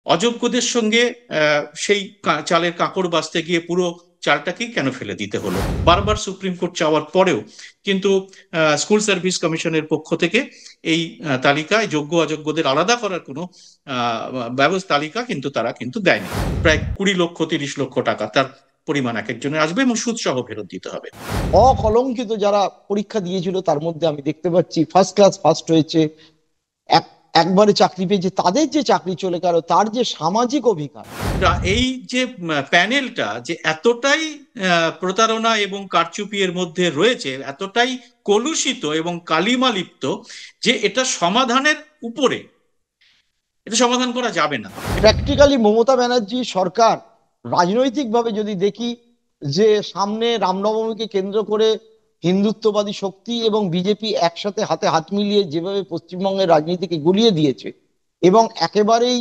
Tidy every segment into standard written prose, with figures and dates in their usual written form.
অযোগ্যদের সঙ্গে সেই চালের কাঁকড় বাছতে গিয়ে পুরো চালটাকেই কেন ফেলে দিতে হলো? বারবার সুপ্রিম কোর্ট চাওয়ার পরেও কিন্তু স্কুল সার্ভিস কমিশনের পক্ষ থেকে এই তালিকায় যোগ্য অযোগ্যদের আলাদা করার কোনো ব্যবস্থা তালিকা কিন্তু তারা কিন্তু দেয়নি। প্রায় 20 লক্ষ 30 লক্ষ টাকা তার পরিমাণ এক একজনের আসবে এবং সুদ সহ ফেরত দিতে হবে। অকলঙ্কিত যারা পরীক্ষা দিয়েছিল তার মধ্যে আমি দেখতে পাচ্ছি ফার্স্ট ক্লাস ফার্স্ট হয়েছে, একবারে চাকরি পেয়েছে, তাদের যে চাকরি চলে গেল তার যে সামাজিক অধিকার। এই যে প্যানেলটা যে এতটাই প্রতারণা এবং কারচুপি এর মধ্যে রয়েছে, এতটাই কলুষিত এবং কালিমালিপ্ত যে এটা সমাধানের উপরে, এটা সমাধান করা যাবে না। প্র্যাকটিক্যালি মমতা ব্যানার্জি সরকার রাজনৈতিকভাবে যদি দেখি যে সামনে রামনবমীকে কেন্দ্র করে হিন্দুত্ববাদী শক্তি এবং বিজেপি একসাথে হাতে হাত মিলিয়ে যেভাবে পশ্চিমবঙ্গের রাজনীতিকে গুলিয়ে দিয়েছে এবং একেবারেই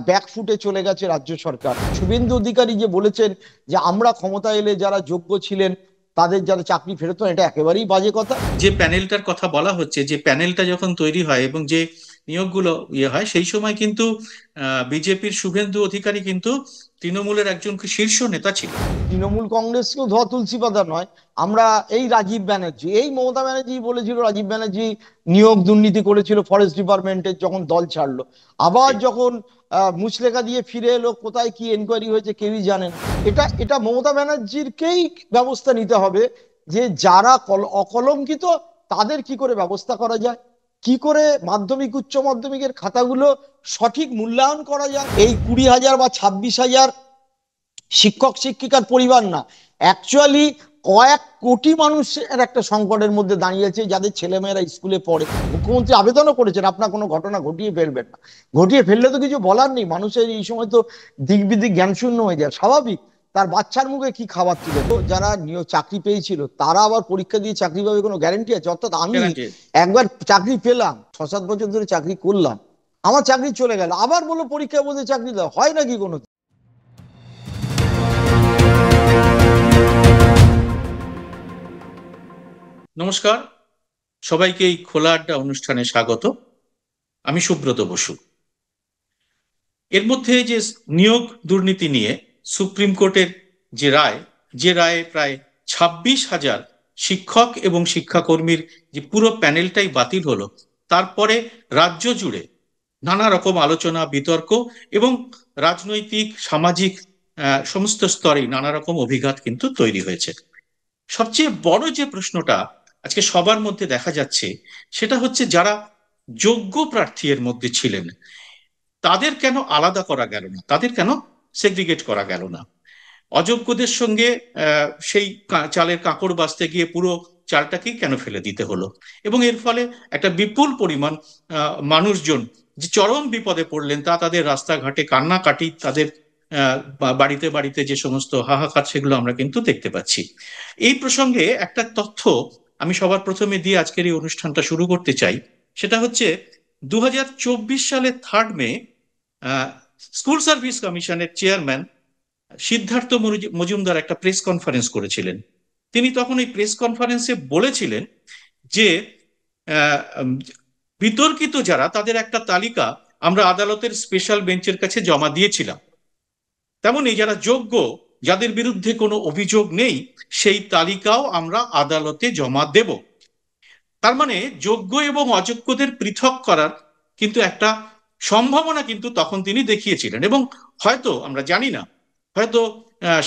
ব্যাকফুটে চলে গেছে রাজ্য সরকার। শুভেন্দু অধিকারী যে বলেছেন যে আমরা ক্ষমতা এলে যারা যোগ্য ছিলেন তাদের যারা চাকরি ফেরত হয়, এটা একেবারেই বাজে কথা। যে প্যানেলটার কথা বলা হচ্ছে, যে প্যানেলটা যখন তৈরি হয় এবং যে নিয়োগগুলো হয়, সেই সময় কিন্তু বিজেপির শুভেন্দু অধিকারী কিন্তু তৃণমূলের একজন শীর্ষ নেতা ছিল। তৃণমূল কংগ্রেসকেও ধোয়া তুলসী পাতা নয়। আমরা এই রাজীব ব্যানার্জি, এই মমতা ব্যানার্জি বলেছিল রাজীব ব্যানার্জি নিয়োগ দুর্নীতি করেছিল ফরেস্ট ডিপার্টমেন্টের, যখন দল ছাড়লো আবার যখন মুচলেখা দিয়ে ফিরে এলো, কোথায় কি এনকোয়ারি হয়েছে কেউই জানেন। এটা এটা মমতা ব্যানার্জিরকেই ব্যবস্থা নিতে হবে যে যারা অকলঙ্কিত তাদের কি করে ব্যবস্থা করা যায়, কি করে মাধ্যমিক উচ্চ মাধ্যমিকের খাতাগুলো সঠিক মূল্যায়ন করা যায়। এই 20,000 বা 26,000 শিক্ষক শিক্ষিকার পরিবার না, অ্যাকচুয়ালি কয়েক কোটি মানুষের একটা সংকটের মধ্যে দাঁড়িয়েছে যাদের ছেলেমেয়েরা স্কুলে পড়ে। মুখ্যমন্ত্রী আবেদনও করেছেন আপনার কোনো ঘটনা ঘটিয়ে ফেলবেন না, ঘটিয়ে ফেললে তো কিছু বলার নেই, মানুষের এই সময় তো দিক বিদিক জ্ঞানশূন্য হয়ে যায়, স্বাভাবিক। তার বাচ্চার মুখে কি খাবার তুলে তো যারা চাকরি পেয়েছিল তারা আবার পরীক্ষা দিয়ে চাকরি পাবে কোনো গ্যারেন্টি আছে? অর্থাৎ আমি একবার চাকরি পেলাম, 6-7 বছর ধরে চাকরি করলাম, আমার চাকরি চলে গেল, আবার বলো পরীক্ষার মধ্যে চাকরি দেওয়া হয় নাকি কোনো? নমস্কার, সবাইকে এই খোলা আড্ডা অনুষ্ঠানে স্বাগত। আমি সুব্রত বসু। এর মধ্যে যে নিয়োগ দুর্নীতি নিয়ে সুপ্রিম কোর্টের যে রায়ে প্রায় 26,000 শিক্ষক এবং শিক্ষাকর্মীর যে পুরো প্যানেলটাই বাতিল হলো, তারপরে রাজ্য জুড়ে নানা রকম আলোচনা বিতর্ক এবং রাজনৈতিক সামাজিক সমস্ত স্তরেই নানা রকম অভিঘাত কিন্তু তৈরি হয়েছে। সবচেয়ে বড় যে প্রশ্নটা আজকে সবার মধ্যে দেখা যাচ্ছে, সেটা হচ্ছে যারা যোগ্য প্রার্থী এর মধ্যে ছিলেন তাদের কেন আলাদা করা গেল না, তাদের কেন সেগ্রিগেট করা গেল না? অযোগ্যদের সঙ্গে সেই চালের কাঁকড় বাছতে গিয়ে পুরো চালটাকেই কেন ফেলে দিতে হলো? এবং এর ফলে একটা বিপুল পরিমাণ মানুষজন যে চরম বিপদে পড়লেন, তা তাদের রাস্তাঘাটে কান্নাকাটি, তাদের বাড়িতে বাড়িতে যে সমস্ত হাহাকার, সেগুলো আমরা কিন্তু দেখতে পাচ্ছি। এই প্রসঙ্গে একটা তথ্য আমি সবার প্রথমে দিয়ে আজকের এই অনুষ্ঠানটা শুরু করতে চাই। সেটা হচ্ছে 2024 সালের 3 মে স্কুল সার্ভিস কমিশনের চেয়ারম্যান সিদ্ধার্থ মজুমদার একটা প্রেস কনফারেন্স করেছিলেন। তিনি তখন এই প্রেস কনফারেন্সে বলেছিলেন যে বিতর্কিত যারা, তাদের একটা তালিকা আমরা আদালতের স্পেশাল বেঞ্চের কাছে জমা দিয়েছিলাম, তেমনি যারা যোগ্য, যাদের বিরুদ্ধে কোনো অভিযোগ নেই, সেই তালিকাও আমরা আদালতে জমা দেব। তার মানে যোগ্য এবং অযোগ্যদের পৃথক করার কিন্তু একটা সম্ভাবনা কিন্তু তখন তিনি দেখিয়েছিলেন। এবং হয়তো আমরা জানি না, হয়তো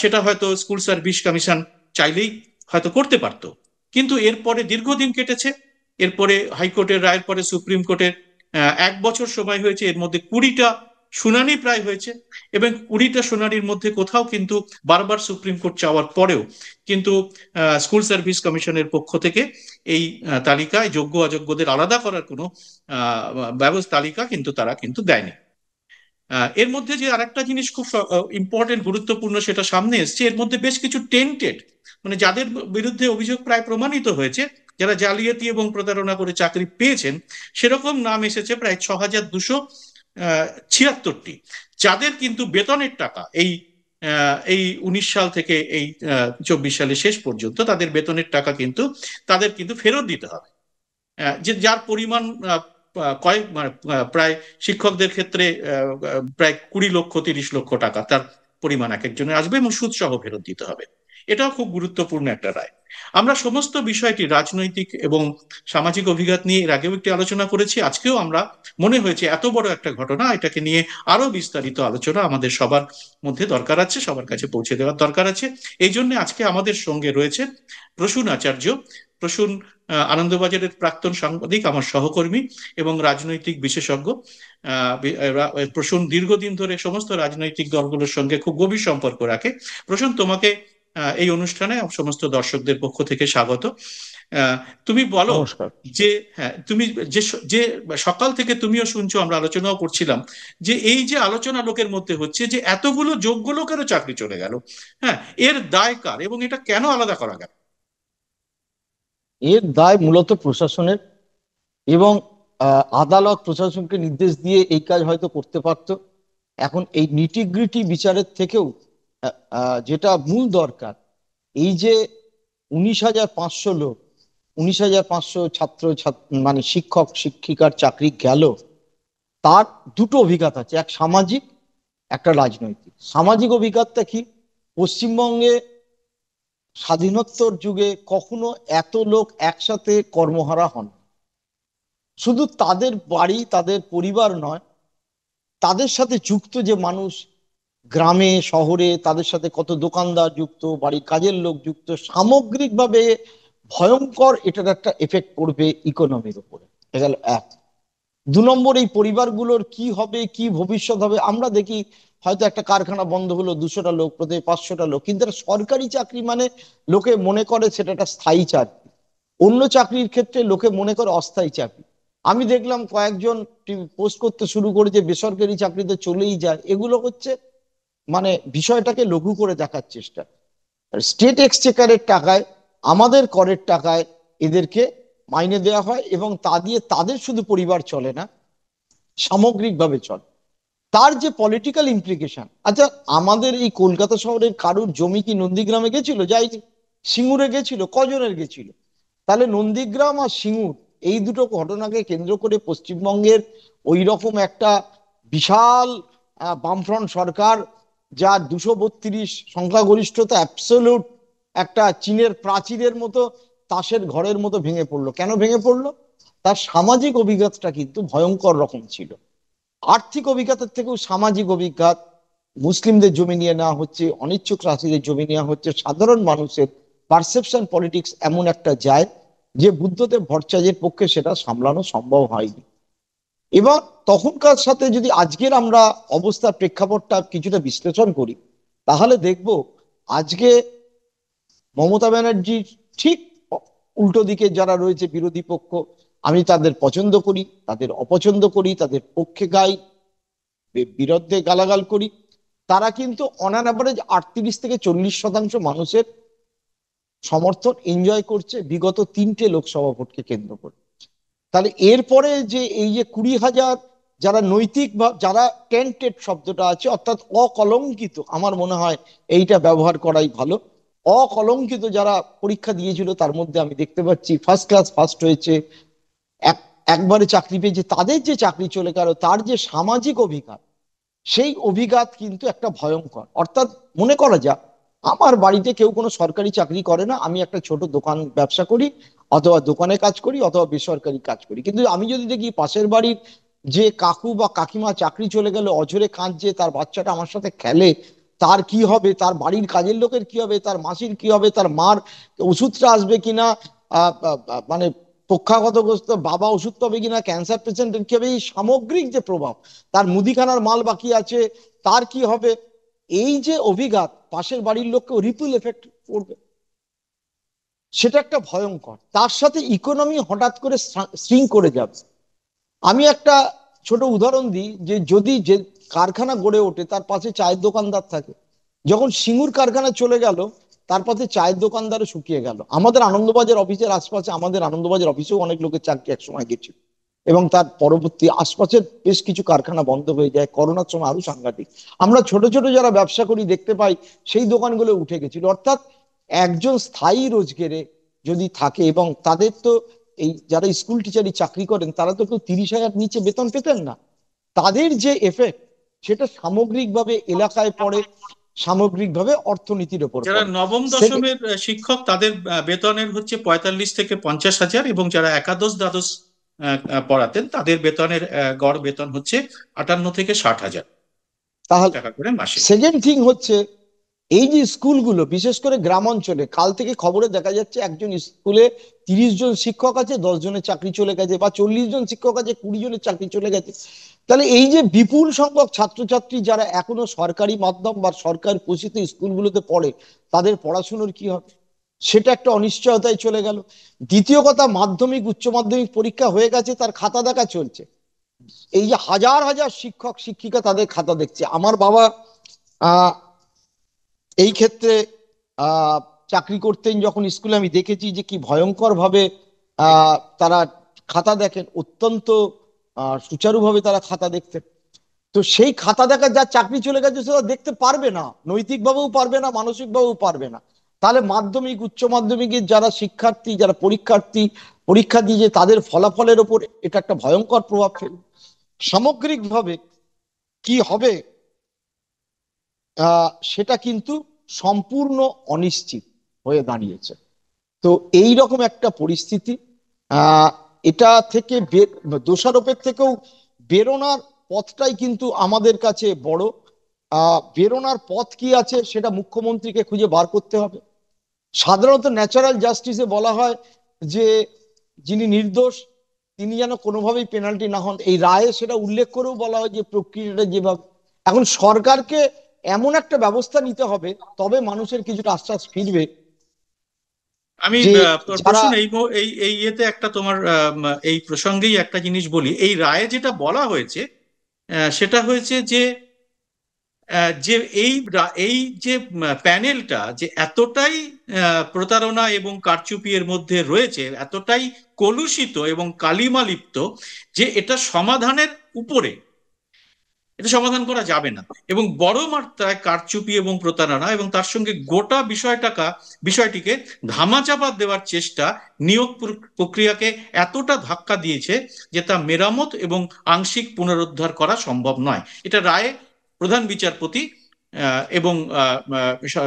সেটা হয়তো স্কুল সার্ভিস কমিশন চাইলেই হয়তো করতে পারত, কিন্তু এরপরে দীর্ঘদিন কেটেছে, এরপরে হাইকোর্টের রায়ের পরে সুপ্রিম কোর্টের 1 বছর সময় হয়েছে, এর মধ্যে 20টা শুনানি প্রায় হয়েছে, এবং 20টা শুনানির মধ্যে কোথাও কিন্তু বারবার সুপ্রিম কোর্ট চাওয়ার পরেও কিন্তু স্কুল সার্ভিস কমিশনের পক্ষ থেকে এই তালিকায় যোগ্য অযোগ্যদের আলাদা করার কোনো ব্যবস্থা তালিকা কিন্তু তারা কিন্তু দেয়নি। এর মধ্যে যে আরেকটা জিনিস খুব ইম্পর্টেন্ট, গুরুত্বপূর্ণ, সেটা সামনে এসছে। এর মধ্যে বেশ কিছু টেন্টেড, মানে যাদের বিরুদ্ধে অভিযোগ প্রায় প্রমাণিত হয়েছে, যারা জালিয়াতি এবং প্রতারণা করে চাকরি পেয়েছেন, সেরকম নাম এসেছে প্রায় 6,276টি, যাদের কিন্তু বেতনের টাকা এই এই 19 সাল থেকে এই 24 সালের শেষ পর্যন্ত তাদের বেতনের টাকা কিন্তু তাদের কিন্তু ফেরত দিতে হবে, যে যার পরিমাণ প্রায় শিক্ষকদের ক্ষেত্রে প্রায় 20 লক্ষ 30 লক্ষ টাকা তার পরিমাণ এক একজনের আসবে এবং সুদ সহ ফেরত দিতে হবে। এটাও খুব গুরুত্বপূর্ণ একটা রায়। আমরা সমস্ত বিষয়টি রাজনৈতিক এবং সামাজিক অভিঘাত নিয়ে এর আগেও একটি আলোচনা করেছি, আজকেও আমরা মনে হয়েছে এত বড় একটা ঘটনা, এটাকে নিয়ে আরো বিস্তারিত আলোচনা আমাদের সবার মধ্যে দরকার আছে, সবার কাছে পৌঁছে দেওয়ার দরকার আছে। এই জন্য আজকে আমাদের সঙ্গে রয়েছে প্রসূন আচার্য। প্রসূন আনন্দবাজারের প্রাক্তন সাংবাদিক, আমার সহকর্মী এবং রাজনৈতিক বিশেষজ্ঞ। প্রসূন দীর্ঘদিন ধরে সমস্ত রাজনৈতিক দলগুলোর সঙ্গে খুব গভীর সম্পর্ক রাখে। প্রসূন, তোমাকে এই অনুষ্ঠানে সমস্ত দর্শকদের পক্ষ থেকে স্বাগত। তুমি বলো নমস্কার। যে, হ্যাঁ, তুমি যে যে সকাল থেকে তুমিও শুনছো, আমরা আলোচনাও করছিলাম যে এই যে আলোচনা লোকের মধ্যে হচ্ছে যে এতগুলো যোগ্য লোকেরও চাকরি চলে গেল, হ্যাঁ, এর দায় কার এবং এটা কেন আলাদা করা গেল? এর দায় মূলত প্রশাসনের, এবং আদালত প্রশাসনকে নির্দেশ দিয়ে এই কাজ হয়তো করতে পারতো। এখন এই নিটিগ্রিটি বিচারের থেকেও যেটা মূল দরকার, এই যে 19,500 লোক, 19,500 মানে শিক্ষক শিক্ষিকার চাকরি গেল, তার দুটো অভিজ্ঞতা আছে, এক সামাজিক, একটা রাজনৈতিক। সামাজিক অভিজ্ঞতা কি? পশ্চিমবঙ্গে স্বাধীনোত্তর যুগে কখনো এত লোক একসাথে কর্মহারা হন। শুধু তাদের বাড়ি তাদের পরিবার নয়, তাদের সাথে যুক্ত যে মানুষ গ্রামে শহরে, তাদের সাথে কত দোকানদার যুক্ত, বাড়ির কাজের লোক যুক্ত, সামগ্রিকভাবে ভয়ঙ্কর এটার একটা এফেক্ট পড়বে ইকোনমির উপরে। এ গেল এক। 2 নম্বর, এই পরিবারগুলোর কি হবে, কি ভবিষ্যৎ হবে। আমরা দেখি হয়তো একটা কারখানা বন্ধ হলো, 200টা লোক, প্রতি 500টা লোক, কিন্তু একটা সরকারি চাকরি মানে লোকে মনে করে সেটা একটা স্থায়ী চাকরি। অন্য চাকরির ক্ষেত্রে লোকে মনে করে অস্থায়ী চাকরি। আমি দেখলাম কয়েকজন পোস্ট করতে শুরু করে যে বেসরকারি চাকরিতে চলেই যায়। এগুলো হচ্ছে মানে বিষয়টাকে লঘু করে দেখার চেষ্টা। স্টেট এক্সচেকারের টাকায়, আমাদের করের টাকায় এদেরকে মাইনে দেওয়া হয়, এবং তা দিয়ে তাদের শুধু পরিবার চলে না, সামগ্রিকভাবে চলে। তার যে পলিটিক্যাল ইমপ্লিকেশন, আচ্ছা, আমাদের এই কলকাতা শহরের কারুর জমি কি নন্দীগ্রামে গেছিল? যাইনি। সিঙ্গুরে গেছিল? কজনের গেছিল? তাহলে নন্দীগ্রাম আর সিঙ্গুর, এই দুটো ঘটনাকে কেন্দ্র করে পশ্চিমবঙ্গের ওই রকম একটা বিশাল বামফ্রন্ট সরকার, যার 232 সংখ্যাগরিষ্ঠতা, অ্যাবসলিউট একটা চীনের প্রাচীরের মতো, তাসের ঘরের মতো ভেঙে পড়লো। কেন ভেঙে পড়লো? তার সামাজিক অভিজ্ঞতাটা কিন্তু ভয়ঙ্কর রকম ছিল। আর্থিক অভিজ্ঞতার থেকেও সামাজিক অভিজ্ঞতা, মুসলিমদের জমি নিয়ে নেওয়া হচ্ছে, অনিচ্ছুক রাশিদের জমি নেওয়া হচ্ছে, সাধারণ মানুষের পারসেপশন পলিটিক্স এমন একটা যায় যে বুদ্ধদেব ভট্টাচার্যের পক্ষে সেটা সামলানো সম্ভব হয়নি। এবার তখনকার সাথে যদি আজকের আমরা অবস্থার প্রেক্ষাপটটা কিছুটা বিশ্লেষণ করি, তাহলে দেখব আজকে মমতা ব্যানার্জির ঠিক উল্টো দিকে যারা রয়েছে বিরোধী পক্ষ, আমি তাদের পছন্দ করি, তাদের অপছন্দ করি, তাদের পক্ষে গাই, বিরুদ্ধে গালাগাল করি, তারা কিন্তু অন অ্যান অ্যাভারেজ 38 থেকে 40% মানুষের সমর্থন এনজয় করছে বিগত 3টে লোকসভা ভোটকে কেন্দ্র করে। তাহলে এরপরে যে এই যে 20,000 যারা নৈতিক বা যারা টেন্টেড শব্দটা আছে, অর্থাৎ অকলঙ্কিত, আমার মনে হয় এইটা ব্যবহার করাই ভালো। অকলঙ্কিত যারা পরীক্ষা দিয়েছিল, তার মধ্যে আমি দেখতে পাচ্ছি ফার্স্ট ক্লাস ফার্স্ট হয়েছে, একবারে চাকরি পেয়েছে, তাদের যে চাকরি চলে গেল, তার যে সামাজিক অভিঘাত, সেই অভিঘাত কিন্তু একটা ভয়ঙ্কর। অর্থাৎ মনে করা যাক, আমার বাড়িতে কেউ কোনো সরকারি চাকরি করে না, আমি একটা ছোট দোকান ব্যবসা করি, অথবা দোকানে কাজ করি, অথবা বেসরকারি কাজ করি, কিন্তু আমি যদি দেখি পাশের বাড়ির যে কাকু বা কাকিমা চাকরি চলে গেল, অঝরে কাঁদছে, তার বাচ্চাটা আমার সাথে খেলে, তার কি হবে? তার বাড়ির কাজের লোকের কি হবে? তার মাসির কি হবে? তার মার ওষুধটা আসবে কিনা? মানে পক্ষাঘাতগ্রস্ত বাবা ওষুধ পাবে কিনা? ক্যান্সার পেশেন্টের কি হবে? এই সামগ্রিক যে প্রভাব, তার মুদিখানার মাল বাকি আছে, তার কি হবে? এই যে অভিঘাত, পাশের বাড়ির লোককে রিপল এফেক্ট করবে, সেটা একটা ভয়ঙ্কর। তার সাথে ইকোনমি হঠাৎ করে শ্রিঙ্ক করে যাবে। আমি একটা ছোট উদাহরণ দিই, যে যদি যে কারখানা গড়ে ওঠে তার পাশে চায়ের দোকানদার থাকে, যখন সিঙ্গুর কারখানা চলে গেল, তার পাশে চায়ের দোকানদারও শুকিয়ে গেল। আমাদের আনন্দবাজার অফিসের আশপাশে, আমাদের আনন্দবাজার অফিসেও অনেক লোকের চাকরি একসময় গেছিল, এবং তার পরবর্তী আশপাশের বেশ কিছু কারখানা বন্ধ হয়ে যায়। করোনার সময় আরো সাংঘাতিক। আমরা ছোট ছোট যারা ব্যবসা করি দেখতে পাই সেই দোকানগুলো উঠে গেছিল। অর্থাৎ একজন স্থায়ী রোজগারে যদি থাকে, এবং তাদের তো এই যারা স্কুল টিচারই চাকরি করেন তারা তো কেউ 30,000 নিচে বেতন পেতেন না। তাদের যে এফেক্ট সেটা সামগ্রিকভাবে এলাকায় পড়ে, সামগ্রিকভাবে অর্থনীতির ওপর যারা পড়ে। নবম দশমের শিক্ষক তাদের বেতনের হচ্ছে 45 থেকে 50 হাজার, এবং যারা একাদশ দ্বাদশ পড়াতেন তাদের বেতনের গড় বেতন হচ্ছে 58 থেকে 60 হাজার তাহলে টাকা করে মাসে। সেকেন্ড থিং হচ্ছে, এই যে স্কুলগুলো বিশেষ করে গ্রাম অঞ্চলে, কাল থেকে খবরে দেখা যাচ্ছে একজন স্কুলে 30 জন শিক্ষক আছে, 10 জনের চাকরি চলে গেছে, বা 40 জন শিক্ষক আছে, 20 জনের চাকরি চলে গেছে। তাহলে এই যে বিপুল সংখ্যক ছাত্রছাত্রী যারা এখনো সরকারি মাধ্যম বা সরকার পোষিত স্কুলগুলোতে পড়ে, তাদের পড়াশুনোর কি হবে, সেটা একটা অনিশ্চয়তায় চলে গেল। দ্বিতীয় কথা, মাধ্যমিক উচ্চ মাধ্যমিক পরীক্ষা হয়ে গেছে, তার খাতা দেখা চলছে। এই যে হাজার হাজার শিক্ষক শিক্ষিকা তাদের খাতা দেখছে। আমার বাবা আহ এই ক্ষেত্রে আহ চাকরি করতেন যখন স্কুলে, আমি দেখেছি যে কি ভয়ঙ্কর ভাবে তারা খাতা দেখেন, অত্যন্ত সুচারুভাবে তারা খাতা দেখতেন। তো সেই খাতা দেখা, যার চাকরি চলে গেছে সেটা দেখতে পারবে না, নৈতিকভাবেও পারবে না, মানসিকভাবেও পারবে না। তাহলে মাধ্যমিক উচ্চ মাধ্যমিকের যারা শিক্ষার্থী, যারা পরীক্ষার্থী, পরীক্ষা দিয়ে তাদের ফলাফলের ওপর এটা একটা ভয়ঙ্কর প্রভাব ফেলবে। সামগ্রিকভাবে কি হবে সেটা কিন্তু সম্পূর্ণ অনিশ্চিত হয়ে দাঁড়িয়েছে। তো এই রকম একটা পরিস্থিতি, আহ এটা থেকে দোষারোপের থেকেও বেরোনার পথটাই কিন্তু আমাদের কাছে বড়। বেরোনার পথ কি আছে সেটা মুখ্যমন্ত্রীকে খুঁজে বার করতে হবে। সাধারণত ন্যাচারাল জাস্টিসে বলা হয় যে যিনি নির্দোষ তিনি যেন কোনোভাবেই পেনাল্টি না হন, এই রায়ে সেটা উল্লেখ করেও বলা হয় যে প্রক্রিয়াটা যেভাবে। এখন সরকারকে এমন একটা ব্যবস্থা নিতে হবে, তবে মানুষের কিছুটা আশ্বাস ফিরবে আমি যে যারা। প্রসূন এই এই এই ইয়েতে একটা তোমার এই প্রসঙ্গেই একটা জিনিস বলি। এই রায়ে যেটা বলা হয়েছে সেটা হয়েছে যে যে এই যে প্যানেলটা যে এতটাই প্রতারণা এবং কারচুপি এর মধ্যে রয়েছে, এতটাই কলুষিত এবং কালিমালিপ্ত, যে এটা সমাধানের উপরে, এটা সমাধান করা যাবে না। এবং বড় মাত্রায় কারচুপি এবং প্রতারণা, এবং তার সঙ্গে গোটা বিষয়টিকে ধামাচাপা দেওয়ার চেষ্টা নিয়োগ প্রক্রিয়াকে এতটা ধাক্কা দিয়েছে যে তা মেরামত এবং আংশিক পুনরুদ্ধার করা সম্ভব নয়। এটা রায়ে প্রধান বিচারপতি এবং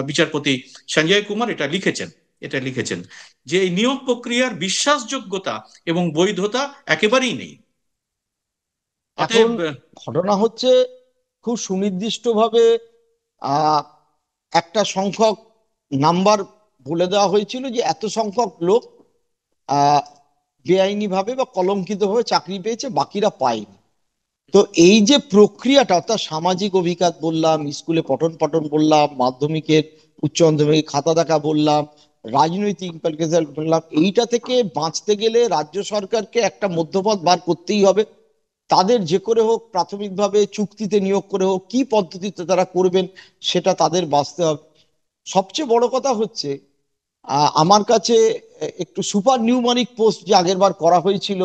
বিচারপতি সঞ্জয় কুমার এটা লিখেছেন যে এই নিয়োগ প্রক্রিয়ার বিশ্বাসযোগ্যতা এবং বৈধতা একেবারেই নেই। এখন অতএব ঘটনা হচ্ছে, খুব সুনির্দিষ্টভাবে আহ একটা সংখ্যক নাম্বার বলে দেওয়া হয়েছিল যে এত সংখ্যক লোক আহ বেআইনি ভাবে বা কলঙ্কিত ভাবে চাকরি পেয়েছে, বাকিরা পায়নি। তো এই যে প্রক্রিয়াটা, অর্থাৎ সামাজিক অভিঘাত বললাম, স্কুলে পঠন পাঠন বললাম, মাধ্যমিকের উচ্চ মাধ্যমিক খাতা দেখা বললাম, রাজনৈতিক ইম্প্লিকেশন বললাম, এইটা থেকে বাঁচতে গেলে রাজ্য সরকারকে একটা মধ্যপথ বার করতেই হবে। তাদের যে করে হোক, প্রাথমিকভাবে চুক্তিতে নিয়োগ করে হোক, কি পদ্ধতিতে তারা করবেন সেটা তাদের বাঁচতে হবে। সবচেয়ে বড় কথা হচ্ছে, আমার কাছে একটু সুপার নিউমারিক পোস্ট যে আগেরবার করা হয়েছিল,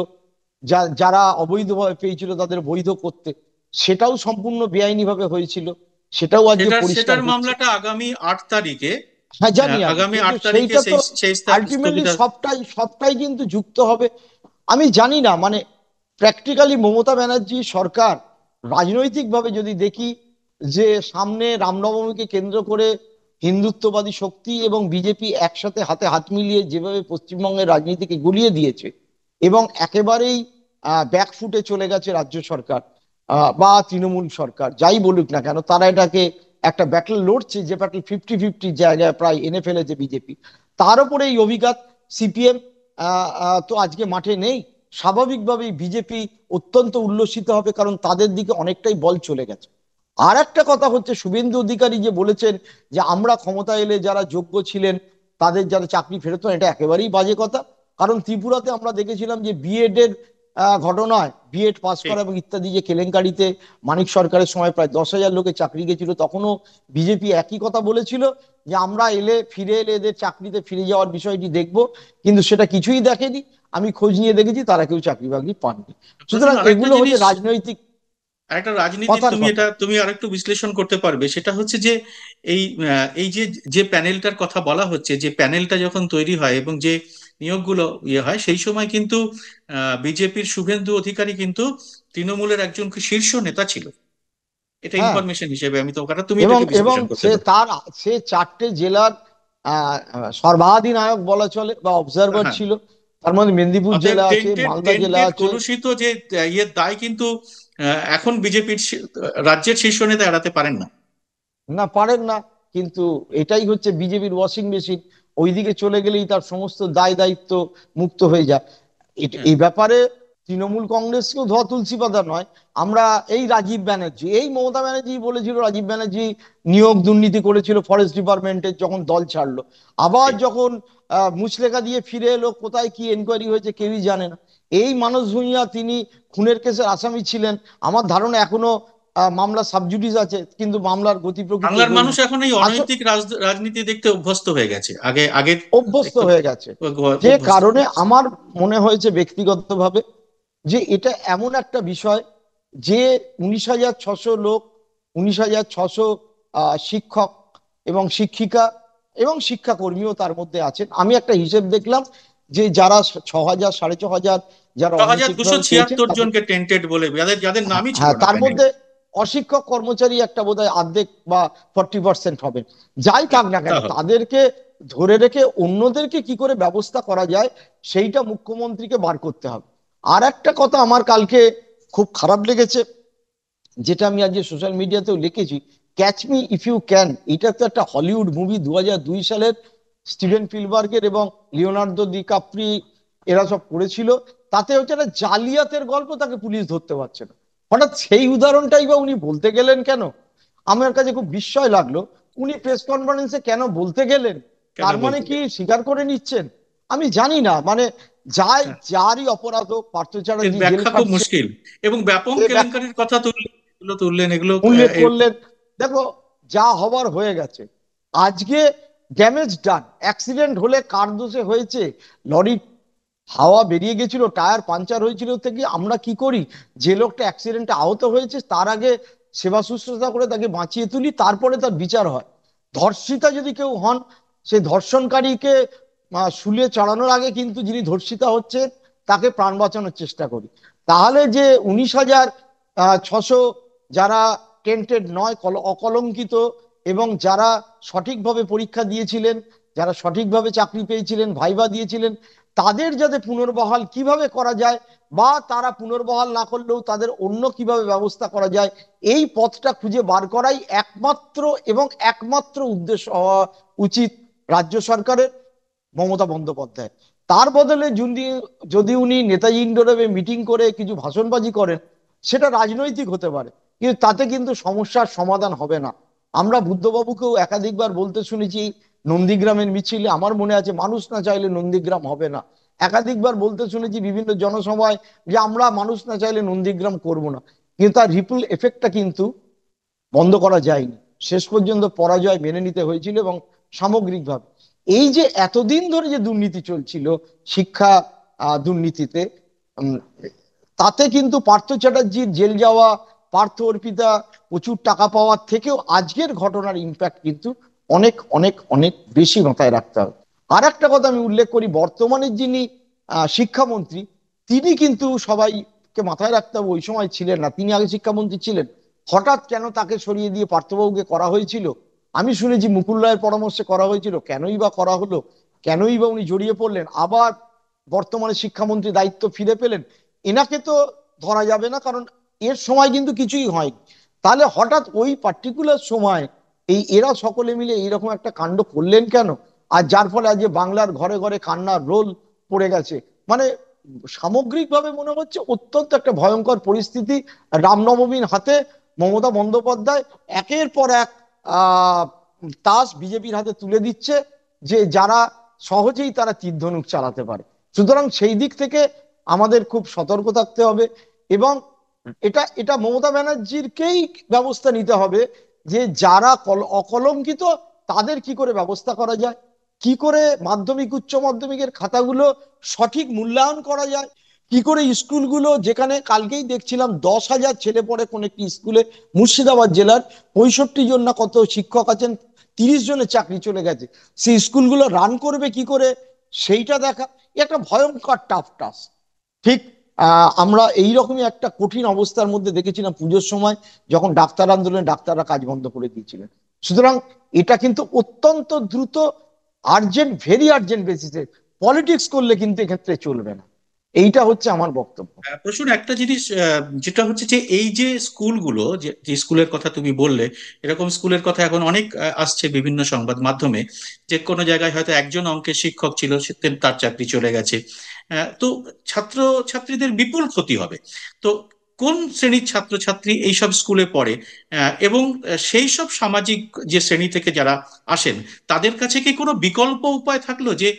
যারা অবৈধভাবে পেয়েছিল তাদের বৈধ করতে, সেটাও সম্পূর্ণ বেআইনি ভাবে হয়েছিল, সেটাও আজকে সেটার পরিষ্কার সেটার হচ্ছে। মামলাটা আগামী 8 তারিখে, হ্যাঁ জানি আমি, আগামী কিন্তু আট তারিখে সেইটা তো সেই সেই আলটিমেটলি স্থগিতা। সবটাই সবটাই কিন্তু যুক্ত হবে। আমি জানি না, মানে প্র্যাকটিক্যালি মমতা ব্যানার্জি সরকার রাজনৈতিকভাবে যদি দেখি, যে সামনে রামনবমীকে কেন্দ্র করে হিন্দুত্ববাদী শক্তি এবং বিজেপি একসাথে হাতে হাত মিলিয়ে যেভাবে পশ্চিমবঙ্গের রাজনীতিকে গুলিয়ে দিয়েছে, এবং একেবারেই ব্যাকফুটে চলে গেছে রাজ্য সরকার বা তৃণমূল সরকার, যাই বলুক না কেন, তারা এটাকে একটা ব্যাটল লড়ছে, যে ব্যাটল 50-50 জায়গায় প্রায় এনে ফেলেছে বিজেপি। তার উপরে এই অভিঘাত, সিপিএম তো আজকে মাঠে নেই, স্বাভাবিকভাবেই বিজেপি অত্যন্ত উল্লসিত হবে, কারণ তাদের দিকে অনেকটাই বল চলে গেছে। আর একটা কথা হচ্ছে, শুভেন্দু অধিকারী যে বলেছেন যে আমরা ক্ষমতা এলে যারা যোগ্য ছিলেন তাদের যারা চাকরি ফেরত হয়, এটা একেবারেই বাজে কথা। কারণ ত্রিপুরাতে আমরা দেখেছিলাম যে বিএড এর ঘটনায়, বিএড পাস ঠিক। করা এবং ইত্যাদি যে কেলেঙ্কারিতে মানিক সরকারের সময় প্রায় 10,000 লোকের চাকরি গেছিল, তখনও বিজেপি একই কথা বলেছিল যে আমরা ফিরে এলে এদের চাকরিতে ফিরে যাওয়ার বিষয়টি দেখব, কিন্তু সেটা কিছুই দেখেনি। আমি খোঁজ নিয়ে দেখেছি তারা কেউ চাকরি বাকরি পাননি। প্রসূন সুতরাং আরেকটা এগুলো হচ্ছে জিনিস, রাজনৈতিক আরেকটা রাজনীতির কথার তুমি কথা। এটা তুমি আরেকটু বিশ্লেষণ করতে পারবে। সেটা হচ্ছে যে এই এই যে যে প্যানেলটার কথা বলা হচ্ছে, যে প্যানেলটা যখন তৈরি হয় এবং যে নিয়োগগুলো ইয়ে হয়, সেই সময় কিন্তু বিজেপির শুভেন্দু অধিকারী কিন্তু তৃণমূলের একজন শীর্ষ নেতা ছিল। এটা হ্যাঁ, ইনফরমেশন হিসেবে আমি তো, কারণ তুমি এবং এটাকে এবং বিশ্লেষণ করতে সে পারো। তার সে 4টে জেলার সর্বাধিনায়ক বলা চলে বা অবজারভার হ্যাঁ, ছিল। তার মধ্যে মেদিনীপুর অতএব জেলা আছে, টেন্টেড মালদা জেলা টেন্টেড আছে। কলুষিত যে ইয়ের দায় কিন্তু এখন বিজেপির রাজ্যের শীর্ষ নেতা এড়াতে পারেন না। না, পারেন না। কিন্তু এটাই হচ্ছে বিজেপির ওয়াশিং মেশিন। ওইদিকে চলে গেলেই তার সমস্ত দায় দায়িত্ব মুক্ত হয়ে যায়। হ্যাঁ, এই ব্যাপারে তৃণমূল কংগ্রেসকেও ধোয়া তুলসী পাতা নয়। আমরা এই রাজীব ব্যানার্জি, এই মমতা ব্যানার্জি বলেছিল রাজীব ব্যানার্জি নিয়োগ দুর্নীতি করেছিল ফরেস্ট ডিপার্টমেন্টের, যখন দল ছাড়লো। আবার ঠিক। যখন মুচলেখা দিয়ে ফিরে এলো, কোথায় কি এনকোয়ারি হয়েছে কেউই জানে না। এই মানস ভূঁইয়া, তিনি খুনের কেসের আসামি ছিলেন। আমার ধারণা এখনো মামলা সাবজুডিস আছে, কিন্তু মামলার গতি প্রকৃতি বাংলার মানুষ এগোয়নি। এখন এই আসল অনৈতিক রাজনীতি দেখতে অভ্যস্ত হয়ে গেছে, আগে আগে অভ্যস্ত একটু হয়ে গেছে। যে অভ্যস্ত কারণে হয়ে গেছে। আমার মনে হয়েছে ব্যক্তিগতভাবে যে এটা এমন একটা বিষয়, যে 19,600 লোক, 19,600 শিক্ষক এবং শিক্ষিকা এবং শিক্ষাকর্মীও তার মধ্যে আছেন। আমি একটা হিসেব দেখলাম যে যারা 6,000 6,500 যারা 6,200 অনৈতিকভাবে পেয়েছেন ছিয়াত্তর তাদের, জনকে টেন্টেড বলে, যাদের যাদের হ্যাঁ নামই ছিল হ্যাঁ, না তার প্যানেলে। মধ্যে অশিক্ষক কর্মচারী একটা বোধহয় অর্ধেক বা 40% হবে। যাই হ্যাঁ, থাক না তা কেন, হবে। তাদেরকে ধরে রেখে অন্যদেরকে কি করে ব্যবস্থা করা যায়, সেইটা মুখ্যমন্ত্রীকে বার করতে হবে। আর একটা কথা আমার কালকে খুব খারাপ লেগেছে, যেটা আমি আজকে সোশ্যাল মিডিয়াতেও লিখেছি। Catch me if you can, এটা তো একটা হলিউড মুভি, 2002 সালের, স্টিভেন স্পিলবার্গের এবং লিওনার্দো ডিকাপ্রি এরা সব করেছিল। তাতে হচ্ছে একটা জালিয়াতের গল্প, তাকে পুলিশ ধরতে পারছে না। হঠাৎ সেই উদাহরণটাই বা উনি বলতে গেলেন কেন? আমার কাছে খুব বিস্ময় লাগলো। উনি প্রেস কনফারেন্সে কেন বলতে গেলেন? কেন তার মানে বলতে কি গেলে? স্বীকার করে নিচ্ছেন? আমি জানি না, মানে যাই, হ্যাঁ, যারই অপরাধ হোক, পার্থ এর চ্যাটার্জি জেল ব্যাখ্যা খুব খাটছে, মুশকিল। এবং ব্যাপক এ ব্যাখ্যা কেলেঙ্কারির কথা তুললেন, এগুলো তুললেন, এগুলো উল্লেখ করলেন। দেখো, যা হবার হয়ে গেছে। আজকে ড্যামেজ ডান, অ্যাক্সিডেন্ট হলে কার দোষে হয়েছে? লরি হাওয়া বেরিয়ে গেছিল, টায়ার পাঞ্চার হয়েছিল থেকে আমরা কি করি? যে লোকটা অ্যাক্সিডেন্টে আহত হয়েছে তার আগে সেবা শুশ্রূষা করে তাকে বাঁচিয়ে তুলি, তারপরে তার বিচার হয়। ধর্ষিতা যদি কেউ হন, সেই ধর্ষণকারীকে শুলিয়ে চড়ানোর আগে কিন্তু যিনি ধর্ষিতা হচ্ছে তাকে প্রাণ বাঁচানোর চেষ্টা করি। তাহলে যে 19,600 যারা টেন্টেড নয়, অকলঙ্কিত, এবং যারা সঠিকভাবে পরীক্ষা দিয়েছিলেন, যারা সঠিকভাবে চাকরি পেয়েছিলেন, ভাইবা দিয়েছিলেন, তাদের যাতে পুনর্বহাল কিভাবে করা যায়, বা তারা পুনর্বহাল না করলেও তাদের অন্য কিভাবে ব্যবস্থা করা যায়, এই পথটা খুঁজে বার করাই একমাত্র এবং একমাত্র উদ্দেশ্য হওয়া উচিত রাজ্য সরকারের, মমতা বন্দ্যোপাধ্যায়। তার বদলে যদি যদি উনি নেতাজি ইন্ডোরে মিটিং করে কিছু ভাষণবাজি করেন, সেটা রাজনৈতিক হতে পারে, কিন্তু তাতে কিন্তু সমস্যার সমাধান হবে না। আমরা বুদ্ধবাবুকেও একাধিকবার বলতে শুনেছি নন্দীগ্রামের মিছিলে, আমার মনে আছে, মানুষ না চাইলে নন্দীগ্রাম হবে না। একাধিকবার বলতে শুনেছি বিভিন্ন জনসভায় যে আমরা মানুষ না চাইলে নন্দীগ্রাম করব না। কিন্তু তার রিপল এফেক্টটা কিন্তু বন্ধ করা যায়নি। শেষ পর্যন্ত পরাজয় মেনে নিতে হয়েছিল। এবং সামগ্রিকভাবে এই যে এতদিন ধরে যে দুর্নীতি চলছিল শিক্ষা দুর্নীতিতে, উম, তাতে কিন্তু পার্থ চ্যাটার্জির জেল যাওয়া, পার্থ অর্পিতা প্রচুর টাকা পাওয়ার থেকেও আজকের ঘটনার ইম্প্যাক্ট কিন্তু অনেক অনেক অনেক বেশি মাথায় রাখতে হবে। আর একটা কথা আমি উল্লেখ করি, বর্তমানে যিনি শিক্ষামন্ত্রী, তিনি কিন্তু সবাইকে মাথায় রাখতে হবে, ওই সময় ছিলেন না, তিনি আগে শিক্ষামন্ত্রী ছিলেন। হঠাৎ কেন তাকে সরিয়ে দিয়ে পার্থবাবুকে করা হয়েছিল? আমি শুনেছি মুকুল রায়ের পরামর্শে করা হয়েছিল। কেনই বা করা হলো? কেনই বা উনি জড়িয়ে পড়লেন? আবার বর্তমানে শিক্ষামন্ত্রী দায়িত্ব ফিরে পেলেন, এনাকে তো ধরা যাবে না, কারণ এর সময় কিন্তু কিছুই হয়নি। তাহলে হঠাৎ ওই পার্টিকুলার সময় এরা সকলে মিলে এইরকম একটা কাণ্ড করলেন কেন? আর যার ফলে আজ বাংলার ঘরে ঘরে কান্নার রোল পড়ে গেছে। মানে সামগ্রিকভাবে মনে হচ্ছে অত্যন্ত একটা ভয়ঙ্কর পরিস্থিতি। রামনবমীর হাতে মমতা বন্দ্যোপাধ্যায় একের পর এক আহ তাস বিজেপির হাতে তুলে দিচ্ছে, যে যারা সহজেই তারা তীর ধনুক চালাতে পারে। সুতরাং সেই দিক থেকে আমাদের খুব সতর্ক থাকতে হবে। এবং এটা এটা মমতা ব্যানার্জিরকেই ব্যবস্থা নিতে হবে, যে যারা অকলঙ্কিত তাদের কি করে ব্যবস্থা করা যায়, কি করে মাধ্যমিক উচ্চ মাধ্যমিকের খাতাগুলো সঠিক মূল্যায়ন করা যায়, কি করে স্কুলগুলো, যেখানে কালকেই দেখছিলাম 10,000 ছেলে পড়ে কোন একটি স্কুলে, মুর্শিদাবাদ জেলার 65 জন না কত শিক্ষক আছেন, 30 জনের চাকরি চলে গেছে, সেই স্কুলগুলো রান করবে কি করে সেইটা দেখা। একটা ভয়ঙ্কর টাফ টাস্ক। ঠিক আমরা এইরকমই একটা কঠিন অবস্থার মধ্যে দেখেছিলাম পুজোর সময়, যখন ডাক্তার আন্দোলনে ডাক্তাররা কাজ বন্ধ করে দিয়েছিলেন। সুতরাং এটা কিন্তু অত্যন্ত দ্রুত, আর্জেন্ট, ভেরি আর্জেন্ট বেসিসে পলিটিক্স করলে কিন্তু এক্ষেত্রে চলবে না। এইটা হচ্ছে আমার বক্তব্য। প্রচুর একটা জিনিস যেটা হচ্ছে যে এই যে স্কুলগুলো, যে যে স্কুলের কথা তুমি বললে, এরকম স্কুলের কথা এখন অনেক আসছে বিভিন্ন সংবাদ মাধ্যমে, যে কোনো জায়গায় হয়তো একজন অঙ্কের শিক্ষক ছিল, তার চাকরি চলে গেছে। তো ছাত্র ছাত্রীদের বিপুল ক্ষতি হবে। তো কোন শ্রেণীর ছাত্রছাত্রী এইসব স্কুলে পড়ে, এবং সেই সব সামাজিক যে শ্রেণী থেকে যারা আসেন, তাদের কাছে কি কোনো বিকল্প উপায় থাকলো যে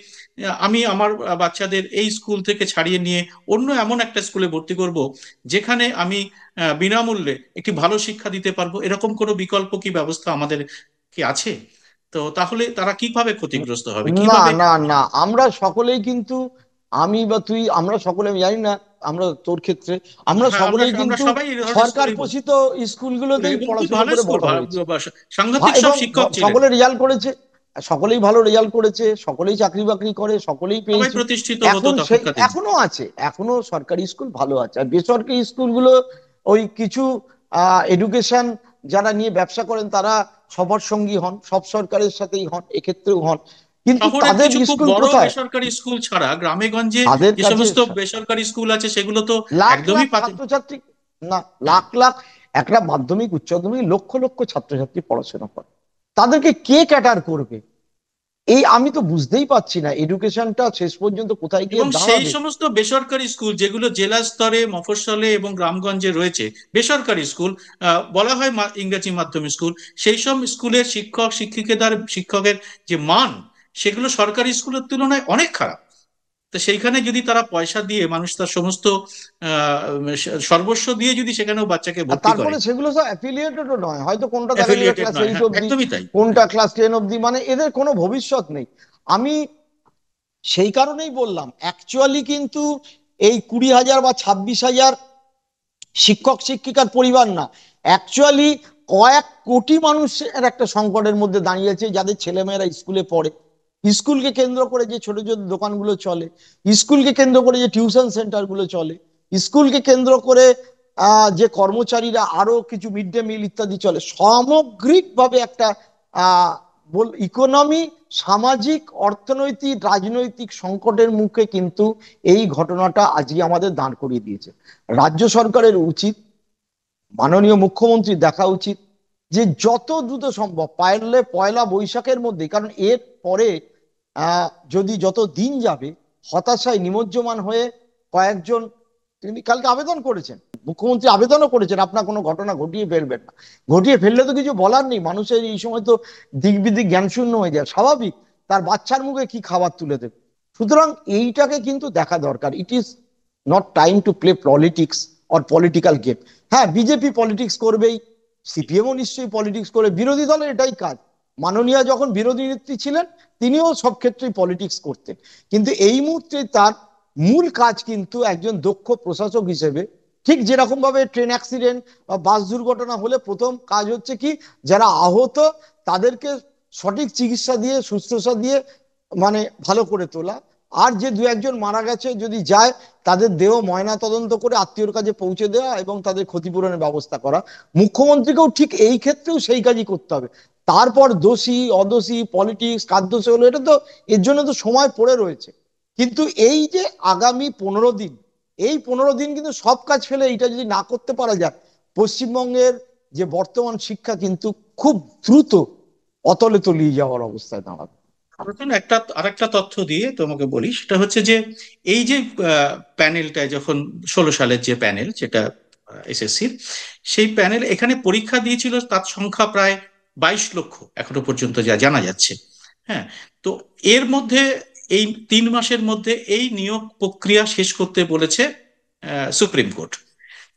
আমি আমার বাচ্চাদের এই স্কুল থেকে ছাড়িয়ে নিয়ে অন্য এমন একটা স্কুলে ভর্তি করব, যেখানে আমি বিনামূল্যে একটি ভালো শিক্ষা দিতে পারবো? এরকম কোনো বিকল্প কি ব্যবস্থা আমাদের কি আছে? তো তাহলে তারা কিভাবে ক্ষতিগ্রস্ত হবে, না, কিভাবে? না, না, আমরা সকলেই কিন্তু, আমি বা তুই, আমরা সকলে, আমি জানি না আমরা তোর ক্ষেত্রে, আমরা হ্যাঁ, আমরা সকলেই আমরা কিন্তু সবাই এই ধরনের সরকার স্কুলেই পোষিত পড়ি, স্কুলগুলোতেই এবং খুব পড়াশুনো ভালো করে স্কুল, বড় হয়েছে। সাংঘাতিক সব এবং শিক্ষক ছিলেন। সকলে রেজাল্ট করেছে, সকলেই ভালো রেজাল্ট করেছে, সকলেই চাকরি বাকরি করে, সকলেই সবাই পেয়েছে। প্রতিষ্ঠিত হতো এখন সেই তখনকার দিনে। এখনো আছে, এখনো সরকারি স্কুল ভালো আছে, আর বেসরকারি স্কুলগুলো ওই কিছু এডুকেশন যারা নিয়ে ব্যবসা করেন তারা সবার সঙ্গী হন, সব সরকারের সাথেই হন, এক্ষেত্রেও হন, কিন্তু শহরের তাদের কিছু খুব স্কুল বড় কোথায়? বেসরকারি স্কুল ছাড়া গ্রামে গঞ্জে তাদের যে কাছে সমস্ত বেসরকারি স্কুল আছে, সেগুলো তো লাখ লাখ একদমই পাতে। ছাত্রছাত্রী, না, হ্যাঁ, লাখ লাখ, একটা মাধ্যমিক উচ্চ মাধ্যমিক লক্ষ লক্ষ ছাত্রছাত্রী পড়াশোনা করে, তাদেরকে কে ক্যাটার করবে? এই আমি তো বুঝতেই পারছি না এডুকেশনটা শেষ পর্যন্ত কোথায় গিয়ে এবং সেই দাঁড়াবে। সমস্ত বেসরকারি স্কুল যেগুলো জেলা স্তরে, মফস্বলে এবং গ্রামগঞ্জে রয়েছে, বেসরকারি স্কুল, বলা হয় ইংরেজি মাধ্যম স্কুল, সেই সব স্কুলের শিক্ষক শিক্ষকের যে মান, সেগুলো সরকারি স্কুলের তুলনায় অনেক খারাপ। তো সেইখানে যদি তারা পয়সা দিয়ে, মানুষ তার সমস্ত আহ, সর্বস্ব দিয়ে যদি সেখানেও বাচ্চাকে আর ভর্তি করে। তারপরে সেগুলো সব অ্যাফিলিয়েটেডও নয়, হয়তো কোনটা দেখা যাবে অ্যাফিলিয়েটেড ক্লাস নয়, 8 হ্যাঁ, অব্দি, একদমই তাই। কোনটা হ্যাঁ, ক্লাস 10 অব্দি, মানে এদের কোনো ভবিষ্যৎ নেই। আমি সেই কারণেই বললাম, অ্যাকচুয়ালি কিন্তু এই 20,000 বা 26,000 শিক্ষক শিক্ষিকার পরিবার না, অ্যাকচুয়ালি কয়েক কোটি মানুষের একটা সংকটের মধ্যে দাঁড়িয়েছে, যাদের ছেলেমেয়েরা স্কুলে পড়ে, স্কুলকে কেন্দ্র করে যে ছোট ছোট দোকানগুলো চলে, স্কুলকে কেন্দ্র করে যে টিউশন সেন্টারগুলো চলে, স্কুলকে কেন্দ্র করে যে কর্মচারীরা আরো কিছু মিড ডে মিল ইত্যাদি চলে, সামগ্রিকভাবে একটা আহ ইকোনমি, সামাজিক, অর্থনৈতিক, রাজনৈতিক সংকটের মুখে কিন্তু এই ঘটনাটা আজকে আমাদের দাঁড় করিয়ে দিয়েছে। রাজ্য সরকারের উচিত, মাননীয় মুখ্যমন্ত্রী দেখা উচিত, যে যত দ্রুত সম্ভব পারলে পয়লা বৈশাখের মধ্যে, কারণ এর পরে যদি যত দিন যাবে, হতাশায় নিমজ্জমান হয়ে কয়েকজন, তিনি কালকে আবেদন করেছেন, মুখ্যমন্ত্রী আবেদনও করেছেন, আপনার কোনো ঘটনা ঘটিয়ে ফেলবেন না। ঘটিয়ে ফেললে তো কিছু বলার নেই, মানুষের এই সময় তো দিক বিদিক জ্ঞান শূন্য হয়ে যায়, স্বাভাবিক, তার বাচ্চার মুখে কি খাবার তুলে দেবে। সুতরাং এইটাকে কিন্তু দেখা দরকার। It is not time to play politics or political game. হ্যাঁ, বিজেপি পলিটিক্স করবেই, সিপিএমও নিশ্চয়ই পলিটিক্স করে, বিরোধী দলের এটাই কাজ। মাননীয়া যখন বিরোধী নেত্রী ছিলেন, তিনিও সব ক্ষেত্রেই পলিটিক্স করতেন, কিন্তু এই মুহূর্তে তার মূল কাজ কিন্তু একজন দক্ষ প্রশাসক হিসেবে, ঠিক যেরকম ভাবে ট্রেন অ্যাক্সিডেন্ট বা বাস দুর্ঘটনা হলে প্রথম কাজ হচ্ছে কি, যারা আহত তাদেরকে সঠিক চিকিৎসা দিয়ে, শুশ্রূষা দিয়ে, মানে ভালো করে তোলা, আর যে দু একজন মারা গেছে যদি যায়, তাদের দেহ ময়না তদন্ত করে আত্মীয়র কাছে পৌঁছে দেওয়া এবং তাদের ক্ষতিপূরণের ব্যবস্থা করা। মুখ্যমন্ত্রীকেও ঠিক এই ক্ষেত্রেও সেই কাজই করতে হবে। তারপর দোষী অদোষী পলিটিক্স কার দোষে হলো, এটা তো এর জন্য তো সময় পড়ে রয়েছে। কিন্তু এই যে আগামী 15 দিন, এই 15 দিন কিন্তু সব কাজ ফেলে এইটা যদি না করতে পারা যায়, পশ্চিমবঙ্গের যে বর্তমান শিক্ষা কিন্তু খুব দ্রুত অতলে তলিয়ে যাওয়ার অবস্থায় দাঁড়াবে। প্রথম আরেকটা তথ্য দিয়ে তোমাকে বলি, সেটা হচ্ছে যে এই যে প্যানেলটা যখন 16 সালের যে প্যানেল, যেটা এসএসসির, সেই প্যানেল এখানে পরীক্ষা দিয়েছিল, তার সংখ্যা প্রায় 22 লক্ষ এখনো পর্যন্ত যা জানা যাচ্ছে। হ্যাঁ, তো এর মধ্যে এই 3 মাসের মধ্যে এই নিয়োগ প্রক্রিয়া শেষ করতে বলেছে সুপ্রিম কোর্ট।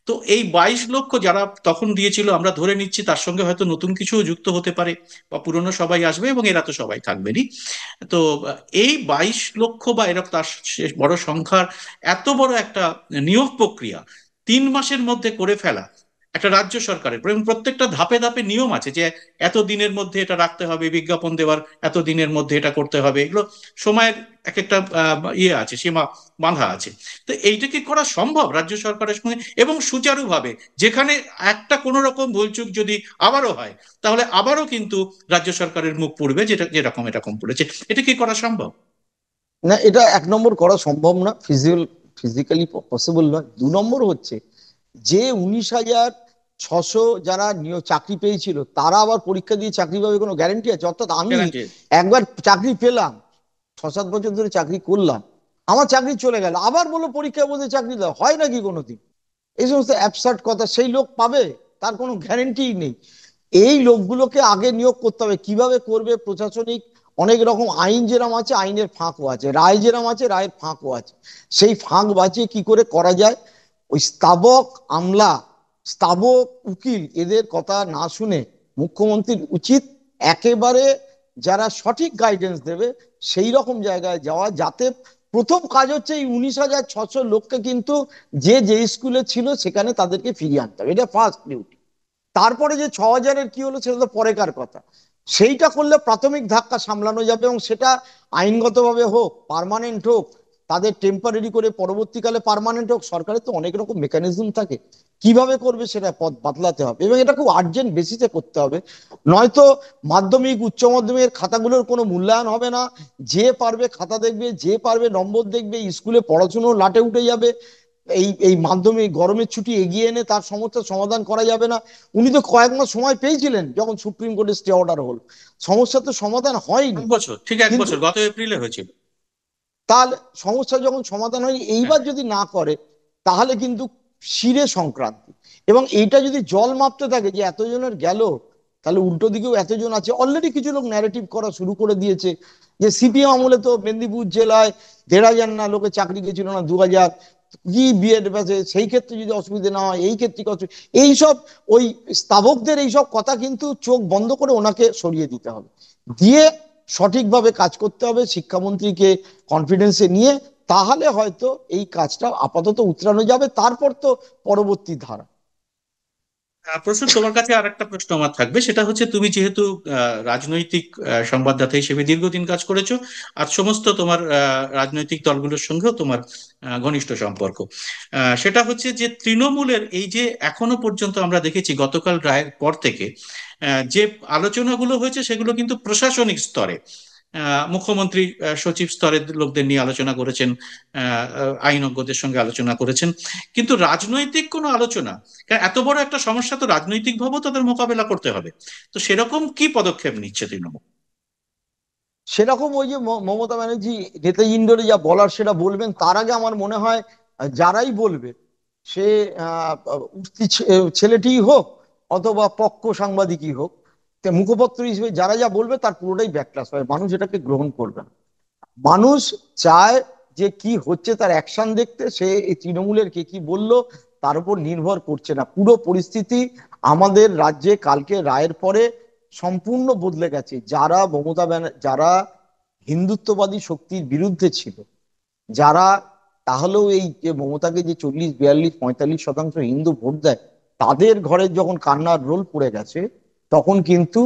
তো এই 22 লক্ষ যারা তখন দিয়েছিল, আমরা ধরে নিচ্ছি তার সঙ্গে হয়তো নতুন কিছু যুক্ত হতে পারে, বা পুরনো সবাই আসবে, এবং এরা তো সবাই থাকবেনই। তো এই 22 লক্ষ বা এরকম তার বড় সংখ্যার এত বড় একটা নিয়োগ প্রক্রিয়া 3 মাসের মধ্যে করে ফেলা, একটা রাজ্য সরকারের, এবং প্রত্যেকটা ধাপে ধাপে নিয়ম আছে যে এত দিনের মধ্যে এটা রাখতে হবে, বিজ্ঞাপন দেওয়ার এত দিনের মধ্যে এটা করতে হবে, এগুলো সময়ের এক একটা ইয়ে আছে, সীমা বাঁধা আছে। তো এইটা কি করা সম্ভব রাজ্য সরকারের সঙ্গে, এবং সুচারুভাবে, যেখানে একটা কোনো রকম ভুলচুক যদি আবারও হয়, তাহলে আবারও কিন্তু রাজ্য সরকারের মুখ পুড়বে, যেটা যেরকম এরকম পড়েছে? এটা কি করা সম্ভব? না, এটা এক নম্বর করা সম্ভব না, ফিজিক্যালি পসিবল নয়। দু নম্বর হচ্ছে যে 19,600 যারা চাকরি পেয়েছিল তারা আবার পরীক্ষা দিয়ে চাকরি পাবে, কোনো গ্যারান্টি আছে? অর্থাৎ আমি গ্যারান্টি? একবার চাকরি পেলাম, 6-7 বছর ধরে চাকরি করলাম, আমার চাকরি চলে গেল, আবার বলো পরীক্ষা বলতে চাকরি দেওয়া হয় নাকি কোনোদিন? এই সমস্ত অ্যাবসার্ড কথা। সেই লোক পাবে, তার কোনো গ্যারেন্টিই নেই। এই লোকগুলোকে আগে নিয়োগ করতে হবে। কিভাবে করবে? প্রশাসনিক অনেক রকম আইন যেরকম আছে, আইনের ফাঁকও আছে, রায় যেরকম আছে, রায়ের ফাঁকও আছে। সেই ফাঁক বাঁচিয়ে কি করে করা যায়? ওই স্তাবক আমলা, স্তাবক উকিল, এদের কথা না শুনে মুখ্যমন্ত্রীর উচিত একেবারে যারা সঠিক গাইডেন্স দেবে সেই রকম জায়গায় যাওয়া, যাতে প্রথম কাজ হচ্ছে এই 19,600 লোককে কিন্তু যে যে স্কুলে ছিল সেখানে তাদেরকে ফিরিয়ে আনতে হবে, এটা ফার্স্ট ডিউটি। তারপরে যে 6,000-এর কি হলো সেটা তো পরেকার কথা। সেইটা করলে প্রাথমিক ধাক্কা সামলানো যাবে, এবং সেটা আইনগতভাবে হোক, পার্মানেন্ট হোক, তাদের টেম্পারারি করে পরবর্তীকালে পার্মানেন্ট হোক। সরকারের তো অনেক রকম মেকানিজম থাকে, কিভাবে করবে সেটা পথ বাতলাতে হবে, এবং এটা খুব আর্জেন্ট বেসিসে করতে হবে। নয়তো মাধ্যমিক উচ্চ মাধ্যমিকের খাতাগুলোর কোনো মূল্যায়ন হবে না। যে পারবে খাতা দেখবে, যে পারবে নম্বর দেখবে, স্কুলে পড়াশুনো লাটে উঠে যাবে। এই এই মাধ্যমে গরমের ছুটি এগিয়ে এনে তার সমস্যার সমাধান করা যাবে না? উনি তো কয়েক মাস সময় পেয়েছিলেন যখন সুপ্রিম কোর্টের স্টে অর্ডার হলো, সমস্যা তো সমাধান হয়নি। 1 বছর, ঠিক এক কিন্তু বছর, গত এপ্রিলে হয়েছিল। তাহলে সমস্যা যখন সমাধান হয়নি, হ্যাঁ। এইবার যদি না করে তাহলে কিন্তু শিরে সংক্রান্তি। এবং এইটা যদি জল মাপতে থাকে যে এতজনের গেল, তাহলে উল্টো দিকেও এতজন আছে। অলরেডি কিছু লোক ন্যারেটিভ করা শুরু করে দিয়েছে যে সিপিএম আমলে তো মেদিনীপুর জেলায় 1,500 না লোকে চাকরি গেছিল না, 2,000 কি বিএড ব্যাচে, সেই ক্ষেত্রে যদি অসুবিধা না হয়, এই ক্ষেত্রে কি অসুবিধা, এইসব ওই স্তাবকদের এইসব কথা কিন্তু চোখ বন্ধ করে ওনাকে সরিয়ে দিতে হবে, দিয়ে সঠিকভাবে কাজ করতে হবে শিক্ষামন্ত্রীকে কনফিডেন্সে নিয়ে। তাহলে হয়তো এই কাজটা আপাতত উতরানো যাবে, তারপর তো পরবর্তী ধারা। প্রশ্ন তোমার কাছে আর একটা প্রশ্ন আমার থাকবে, সেটা হচ্ছে তুমি যেহেতু রাজনৈতিক সংবাদদাতা হিসেবে দীর্ঘদিন কাজ করেছো, আর সমস্ত তোমার রাজনৈতিক দলগুলোর সঙ্গেও তোমার ঘনিষ্ঠ সম্পর্ক, সেটা হচ্ছে যে তৃণমূলের এই যে এখনো পর্যন্ত আমরা দেখেছি গতকাল রায়ের পর থেকে যে আলোচনাগুলো হয়েছে, সেগুলো কিন্তু প্রশাসনিক স্তরে মুখ্যমন্ত্রী সচিব স্তরের লোকদের নিয়ে আলোচনা করেছেন, আইনজ্ঞদের সঙ্গে আলোচনা করেছেন, কিন্তু রাজনৈতিক কোনো আলোচনা, কারণ এত বড় একটা সমস্যা তো রাজনৈতিক ভাবেও তাদের মোকাবেলা করতে হবে। তো সেরকম কি পদক্ষেপ নিচ্ছে তৃণমূল? সেরকম ওই যে মমতা ব্যানার্জি নেতাজি ইন্ডোরে যা বলার সেটা বলবেন, তার আগে আমার মনে হয় যারাই বলবে, সে উঠতি ছেলেটিই হোক অথবা পক্ষ সাংবাদিকই হোক, মুখপত্র হিসেবে যারা যা বলবে তার পুরোটাই ব্যাকলাস হয়, মানুষ এটাকে গ্রহণ করবে না। মানুষ চায় যে কি হচ্ছে তার অ্যাকশন দেখতে। সে এই তৃণমূলের কে কি বলল তার উপর নির্ভর করছে না। পুরো পরিস্থিতি আমাদের রাজ্যে কালকে রায়ের পরে সম্পূর্ণ বদলে গেছে। যারা মমতা ব্যানার্জি, যারা হিন্দুত্ববাদী শক্তির বিরুদ্ধে ছিল, যারা, তাহলেও এই যে মমতাকে যে 40, 42, 45% হিন্দু ভোট দেয়, তাদের ঘরে যখন কান্নার রোল পড়ে গেছে, তখন কিন্তু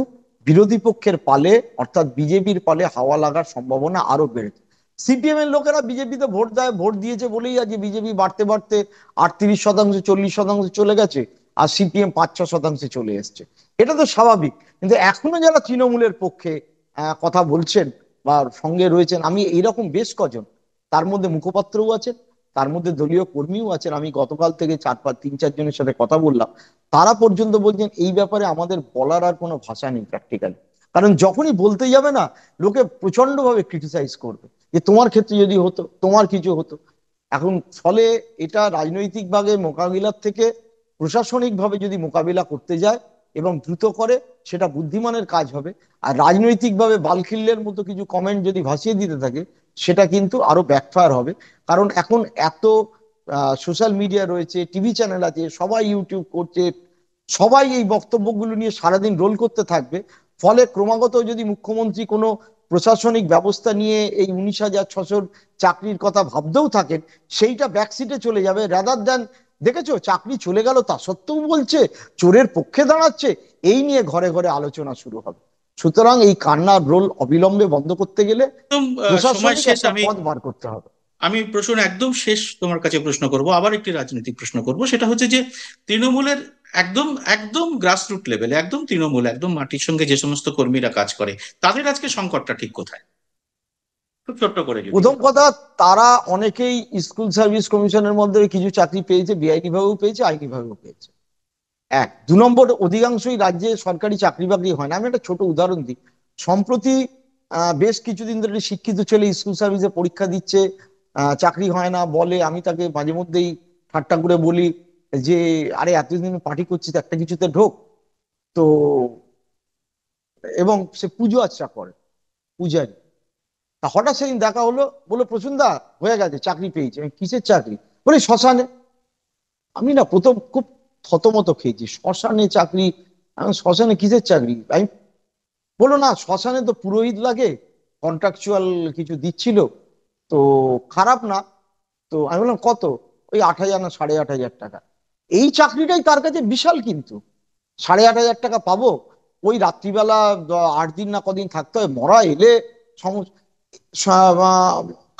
বিরোধী পক্ষের পালে অর্থাৎ বিজেপির পালে হাওয়া লাগার সম্ভাবনা আরো বেড়েছে। সিপিএম এর লোকেরা বিজেপিতে ভোট দেয়, ভোট দিয়েছে বলেই আজ বিজেপি বাড়তে বাড়তে 38%, 40% চলে গেছে, আর সিপিএম 5-6% চলে এসছে। এটা তো স্বাভাবিক। কিন্তু এখনো যারা তৃণমূলের পক্ষে কথা বলছেন বা সঙ্গে রয়েছেন, আমি এইরকম বেশ কজন, তার মধ্যে মুখপাত্রও আছেন, তার মধ্যে দলীয় কর্মীও আছেন, আমি গতকাল থেকে 3-4 জনের সাথে কথা বললাম, তারা পর্যন্ত বলছেন এই ব্যাপারে আমাদের বলার আর কোনো ভাষা নেই প্র্যাকটিক্যালি। কারণ যখনই বলতে যাবে না, লোকে প্রচন্ড ভাবে ক্রিটিসাইজ করবে যে তোমার ক্ষেত্রে যদি হতো, তোমার কিছু হতো। এখন ফলে এটা রাজনৈতিক ভাবে মোকাবিলার থেকে প্রশাসনিক ভাবে যদি মোকাবিলা করতে যায় এবং দ্রুত করে, সেটা বুদ্ধিমানের কাজ হবে। আর রাজনৈতিক ভাবে বালখিল্যের মতো কিছু কমেন্ট যদি ভাসিয়ে দিতে থাকে, সেটা কিন্তু আরো ব্যাকফায়ার হবে। কারণ এখন এত সোশ্যাল মিডিয়া রয়েছে, টিভি চ্যানেল আছে, সবাই ইউটিউব করছে, সবাই এই বক্তব্যগুলো নিয়ে সারাদিন রোল করতে থাকবে। ফলে ক্রমাগত যদি মুখ্যমন্ত্রী কোনো প্রশাসনিক ব্যবস্থা নিয়ে এই 19,600 চাকরির কথা ভাবতেও থাকেন, সেইটা ব্যাকসিটে চলে যাবে, রাদার দ্যান দেখেছো চাকরি চলে গেল তা সত্ত্বেও বলছে, চোরের পক্ষে দাঁড়াচ্ছে। এই নিয়ে ঘরে ঘরে আলোচনা শুরু হবে। সুতরাং এই কান্নার রোল অবিলম্বে বন্ধ করতে গেলে একদম সময় প্রশাসনিক শেষ। একটা আমি পথ বার করতে হবে। আমি প্রশ্ন একদম শেষ তোমার কাছে প্রশ্ন করব, আবার একটি রাজনৈতিক প্রশ্ন করব। সেটা হচ্ছে যে তৃণমূলের একদম একদম গ্রাসরুট লেভেলে, একদম তৃণমূল, একদম মাটির সঙ্গে যে সমস্ত কর্মীরা কাজ করে, তাদের আজকে সংকটটা ঠিক কোথায়? খুব ছোট্ট করে যদি প্রথম বলো। কথা, তারা অনেকেই স্কুল সার্ভিস কমিশনের মধ্যে কিছু চাকরি পেয়েছে, বেআইনি ভাবেও পেয়েছে, আইনি ভাবেও পেয়েছে। এক, দু নম্বর, অধিকাংশই রাজ্যে সরকারি চাকরি বাকরি হয় না। আমি একটা ছোট উদাহরণ দিই। সম্প্রতি বেশ কিছুদিন ধরে একটি শিক্ষিত ছেলে স্কুল সার্ভিসে পরীক্ষা দিচ্ছে, চাকরি হয় না বলে। আমি তাকে মাঝে মধ্যেই ঠাট্টা করে বলি যে, আরে এতদিন পার্টি করছিস, একটা কিছুতে ঢোক। তো এবং সে পুজো আচ্ছা করে, পূজারি। তা হঠাৎ সেদিন দেখা হলো, বলে প্রসূনদা হয়ে গেছে, চাকরি পেয়েছে। আমি, কিসের চাকরি? বলে শ্মশানে। আমি না প্রথম খুব থতমত খেয়েছি, শ্মশানে চাকরি। আমি, শ্মশানে কিসের চাকরি? আমি, বললো না শ্মশানে তো পুরোহিত লাগে, কন্ট্রাকচুয়াল কিছু দিচ্ছিল, তো খারাপ না। তো আমি বললাম কত? ওই 8,000 না 8,500 টাকা। এই চাকরিটাই তার কাছে বিশাল, কিন্তু 8,500 টাকা পাবো? ওই রাত্রিবেলা 8 দিন না কদিন থাকতে হয়, মরা এলে সমস্ত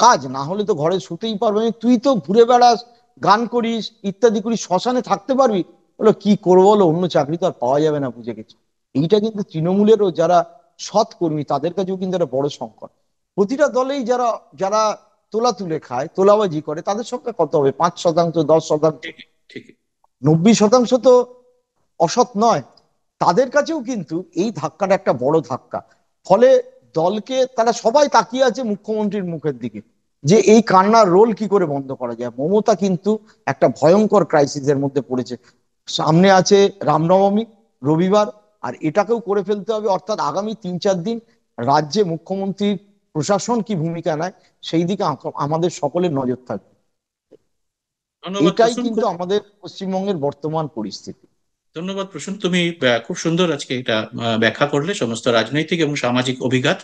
কাজ না হলে তো ঘরে শুতেই পারবে না। তুই তো ঘুরে বেড়াস, গান করিস, ইত্যাদি করিস, শ্মশানে থাকতে পারবি? বলো কি করবো, বলো অন্য চাকরি তো আর পাওয়া যাবে না, বুঝে গেছি। এইটা কিন্তু তৃণমূলেরও যারা সৎ কর্মী তাদের কাছেও কিন্তু একটা বড় সংকট। প্রতিটা দলেই যারা যারা তোলা তুলে খায়, তোলাবাজি করে, তাদের সংখ্যা কত হবে? 5%, 10%? ঠিক, ঠিক। 90% তো অসৎ নয়। তাদের কাছেও কিন্তু এই ধাক্কাটা একটা বড় ধাক্কা। ফলে দলকে, তারা সবাই তাকিয়ে আছে মুখ্যমন্ত্রীর মুখের দিকে, যে এই কান্নার রোল কি করে বন্ধ করা যায়। মমতা কিন্তু একটা ভয়ঙ্কর ক্রাইসিসের মধ্যে পড়েছে। সামনে আছে রামনবমী, রবিবার, আর এটাকেও করে ফেলতে হবে। অর্থাৎ আগামী 3-4 দিন রাজ্যে মুখ্যমন্ত্রীর প্রশাসন কি ভূমিকা নেয়, সেই দিকে আমাদের সকলের নজর থাকবে। ধন্যবাদ এটাই প্রসূন। কিন্তু আমাদের পশ্চিমবঙ্গের বর্তমান পরিস্থিতি। ধন্যবাদ প্রসূন, তুমি খুব সুন্দর আজকে এটা ব্যাখ্যা করলে সমস্ত রাজনৈতিক এবং সামাজিক অভিঘাত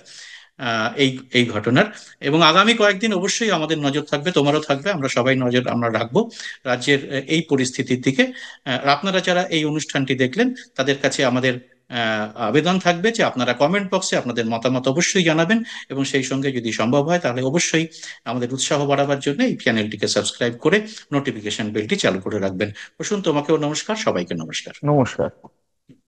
এই এই ঘটনার। এবং আগামী কয়েকদিন অবশ্যই আমাদের নজর থাকবে, তোমারও থাকবে, আমরা সবাই নজর আমরা রাখবো রাজ্যের এই পরিস্থিতির দিকে। আর আপনারা যারা এই অনুষ্ঠানটি দেখলেন, তাদের কাছে আমাদের আবেদন থাকবে যে আপনারা কমেন্ট বক্সে আপনাদের মতামত অবশ্যই জানাবেন, এবং সেই সঙ্গে যদি সম্ভব হয় তাহলে অবশ্যই আমাদের উৎসাহ বাড়াবার জন্য এই চ্যানেলটিকে সাবস্ক্রাইব করে নোটিফিকেশন বেলটি চালু করে রাখবেন। প্রসূন, তোমাকেও নমস্কার, সবাইকে নমস্কার। নমস্কার।